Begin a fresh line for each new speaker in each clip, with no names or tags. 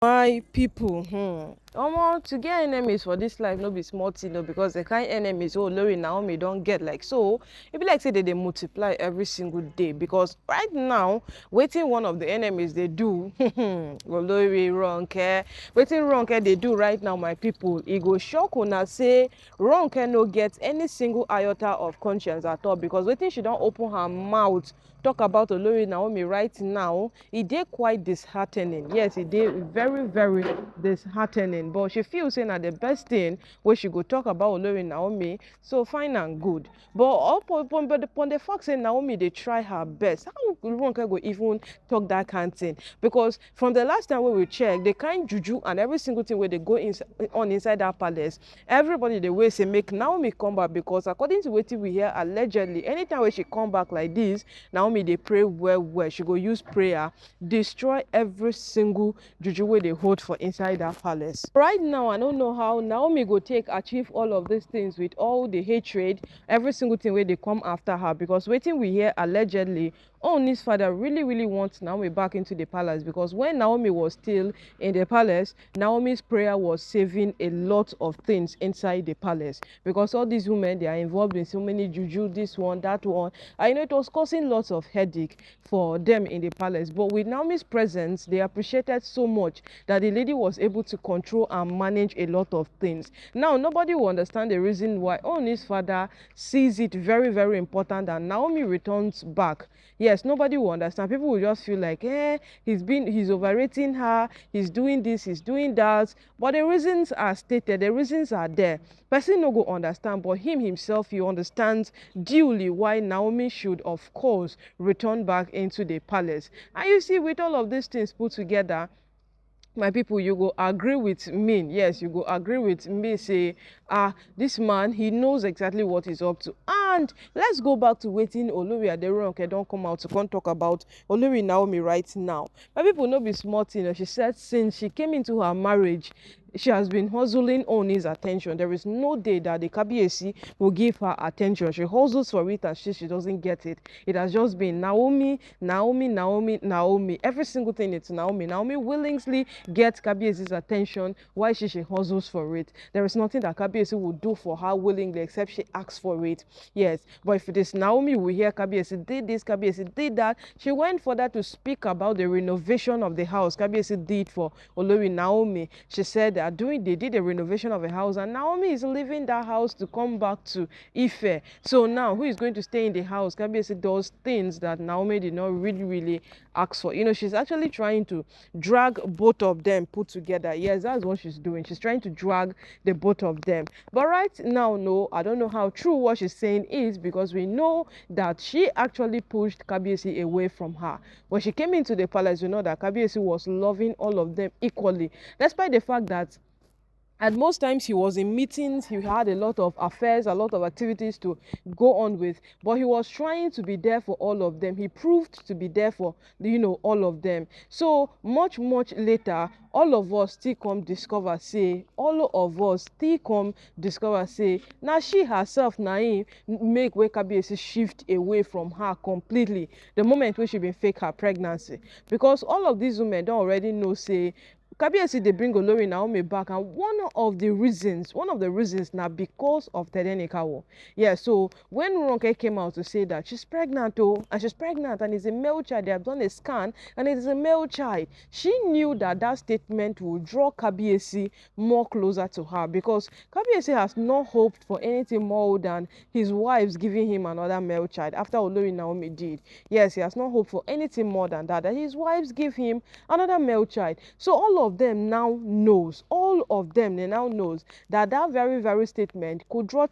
My people, to get enemies for this life no be small thing o, because the kind enemies Olori Naomi don get like so, e be like say they multiply every single day. Because right now, wetin one of the enemies dey do, Olori Ronke, wetin Ronke dey do right now, my people, e go shock una say Ronke no get any single iota of conscience at all. Because wetin she don open her mouth talk about Olori Naomi right now, e dey quite disheartening. Yes, e dey very very disheartening, but she feel say na the best thing wey she go talk about Olori Naomi, so fine and good. But upon the fact say Naomi dey try her best, how Ronke go even talk that kind thing? Because from the last time wey we check, the kind juju and every single thing wey dey go inside that palace, everybody dey wait say make Naomi come back. Because according to wetin we hear, allegedly anytime wey she come back like this, Naomi dey pray well well. She go use prayer destroy every single juju wey dey hold for inside that palace. Right now, I don't know how Naomi go take achieve all of these things with all the hatred, every single thing wey dey come after her. Because wetin we hear allegedly, Ooni's father really wants Naomi back into the palace. Because when Naomi was still in the palace, Naomi's prayer was saving a lot of things inside the palace. Because all these women, they are involved in so many juju, this one, that one. I know it was causing lots of headache for them in the palace. But with Naomi's presence, they appreciated so much that the lady was able to control and manage a lot of things. Now, nobody will understand the reason why Ooni's father sees it very important that Naomi returns back. Yes, nobody will understand. People will just feel like, he's overrating her, he's doing this, he's doing that. But the reasons are stated, the reasons are there. Person no go understand, but him himself, he understands duly why Naomi should, of course, return back into the palace. And you see, with all of these things put together, my people, you go agree with me. Yes, you go agree with me, say this man, he knows exactly what he's up to. And let's go back to waiting Olori Aderonke don't come out to come talk about Olori Naomi right now. My people, no be small thing. She said since she came into her marriage, she has been hustling on his attention. There is no day that the Kabiyesi will give her attention. She hustles for it and she doesn't get it. It has just been Naomi. Every single thing it's Naomi. Naomi willingly gets Kabiyesi's attention while she hustles for it. There is nothing that Kabiyesi will do for her willingly except she asks for it. Yes, but if it is Naomi, we hear Kabiyesi did this, Kabiyesi did that. She went further to speak about the renovation of the house Kabiyesi did for Olori Naomi. She said that they did a renovation of a house and Naomi is leaving that house to come back to Ife. So now who is going to stay in the house? Kabiyesi does things that Naomi did not really ask for. You know, she's actually trying to drag both of them put together. Yes, that's what she's doing. She's trying to drag the both of them. But right now, no, I don't know how true what she's saying is, because we know that she actually pushed Kabiyesi away from her. When she came into the palace, you know that Kabiyesi was loving all of them equally, despite the fact that at most times he was in meetings, he had a lot of affairs, a lot of activities to go on with, but he was trying to be there for all of them. He proved to be there for, all of them. So much later, all of us still come discover say, now she herself make wey Kabiyesi shift away from her completely the moment when she been fake her pregnancy. Because all of these women don't already know say Kabiyesi they bring Olori Naomi back, and one of the reasons now because of Tedenikawo. Yeah, so when Ronke came out to say that she's pregnant, and it's a male child, they have done a scan and it is a male child, she knew that that statement would draw Kabiyesi more closer to her, because Kabiyesi has not hoped for anything more than his wives giving him another male child after Olori Naomi did. Yes, he has not hoped for anything more than that his wives give him another male child. So all of them now knows, that very statement could draw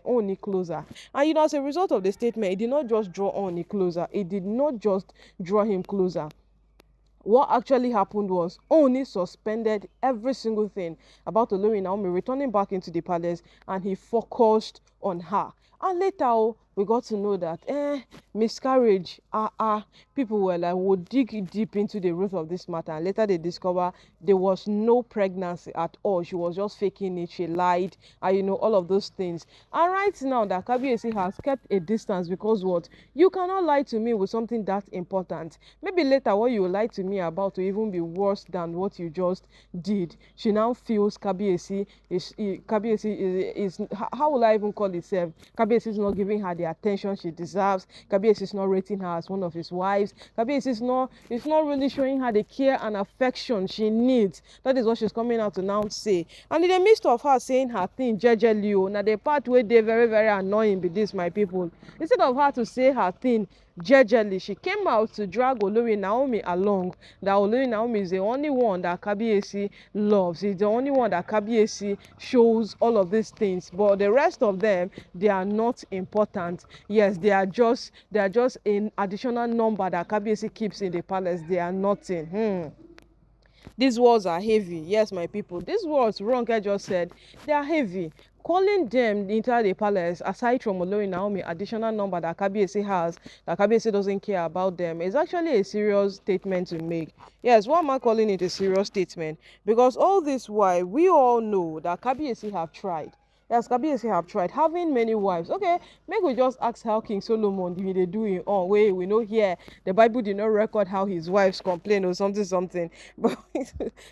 Oni closer. And as a result of the statement, it did not just draw Oni closer, it did not just draw him closer. What actually happened was Oni suspended every single thing about Olori Naomi returning back into the palace, and he focused on her. And later, we got to know that miscarriage, people were like, would dig deep into the root of this matter, and later they discover there was no pregnancy at all. She was just faking it, she lied, and all of those things. And right now that Kabiyesi has kept a distance, because what, you cannot lie to me with something that important. Maybe later what you lie to me about will even be worse than what you just did. She now feels Kabiyesi is how will I even call it self? Kabiyesi is not giving her the attention she deserves. Kabiyesi is not rating her as one of his wives. Kabiyesi is not really showing her the care and affection she needs. That is what she's coming out to now say. And in the midst of her saying her thing jejely, now the part where they very very annoying be this, my people. Instead of her to say her thing jejely, she came out to drag Olori Naomi along. That Olori Naomi is the only one that Kabiyesi loves. He's the only one that Kabiyesi shows all of these things. But the rest of them, they are not important. Yes, they are just an additional number that Kabiyesi keeps in the palace. They are nothing. These words are heavy. Yes, my people. These words Ronke just said, they are heavy. Calling them into the palace, aside from Olori Naomi, additional number that Kabiyesi has, that Kabiyesi doesn't care about them, is actually a serious statement to make. Yes, why am I calling it a serious statement? Because all this while, we all know that Kabiyesi have tried. Yes, Kabiyesi have tried having many wives. Okay, make we just ask how King Solomon did they do it. Oh, wait, we know here the Bible did not record how his wives complain or something. But,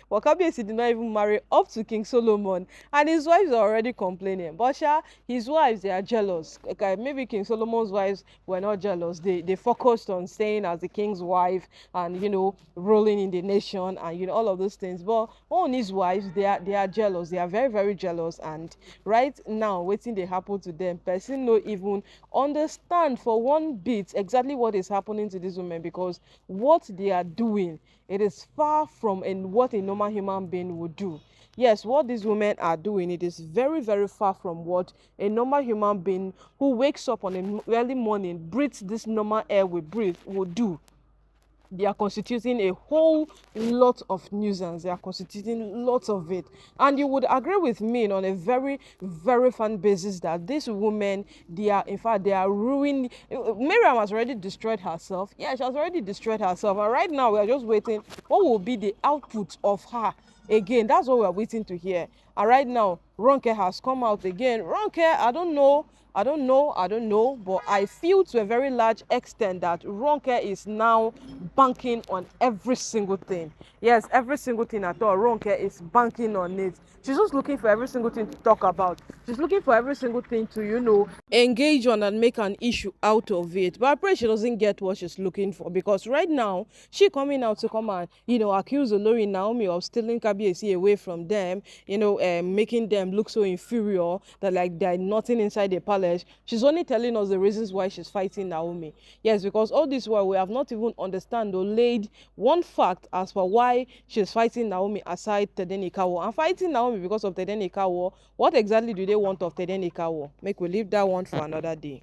but Kabiyesi did not even marry up to King Solomon, and his wives are already complaining. But his wives, they are jealous. Okay, maybe King Solomon's wives were not jealous. They focused on staying as the king's wife and ruling in the nation and all of those things. But on his wives, they are jealous. They are very very jealous, and right now wetin dey happen to them, person no even understand for one bit exactly what is happening to these women, because what they are doing, it is far from what a normal human being would do. Yes, what these women are doing, it is very very far from what a normal human being who wakes up on an early morning, breathes this normal air we breathe, would do. They are constituting a whole lot of nuisance. They are constituting lots of it. And you would agree with me on a very, very fun basis that these women, they are, in fact, they are ruining. Miriam has already destroyed herself. Yeah, she has already destroyed herself. And right now, we are just waiting. What will be the output of her? Again, that's what we are waiting to hear. And right now, Ronke has come out again. Ronke, I don't know, but I feel to a very large extent that Ronke is now banking on every single thing. Yes, every single thing at all. Ronke is banking on it. She's just looking for every single thing to talk about. She's looking for every single thing to, engage on and make an issue out of it. But I pray she doesn't get what she's looking for, because right now, she coming out to come and, accuse Olori Naomi of stealing Kabiyesi away from them, making them look so inferior that like they're nothing inside the palace. She's only telling us the reasons why she's fighting Naomi. Yes, because all this while we have not even understand or laid one fact as for why she's fighting Naomi aside Tedenikawo. And fighting Naomi because of Tedenikawo, what exactly do they want of Tedenikawo? Make we leave that one for another day.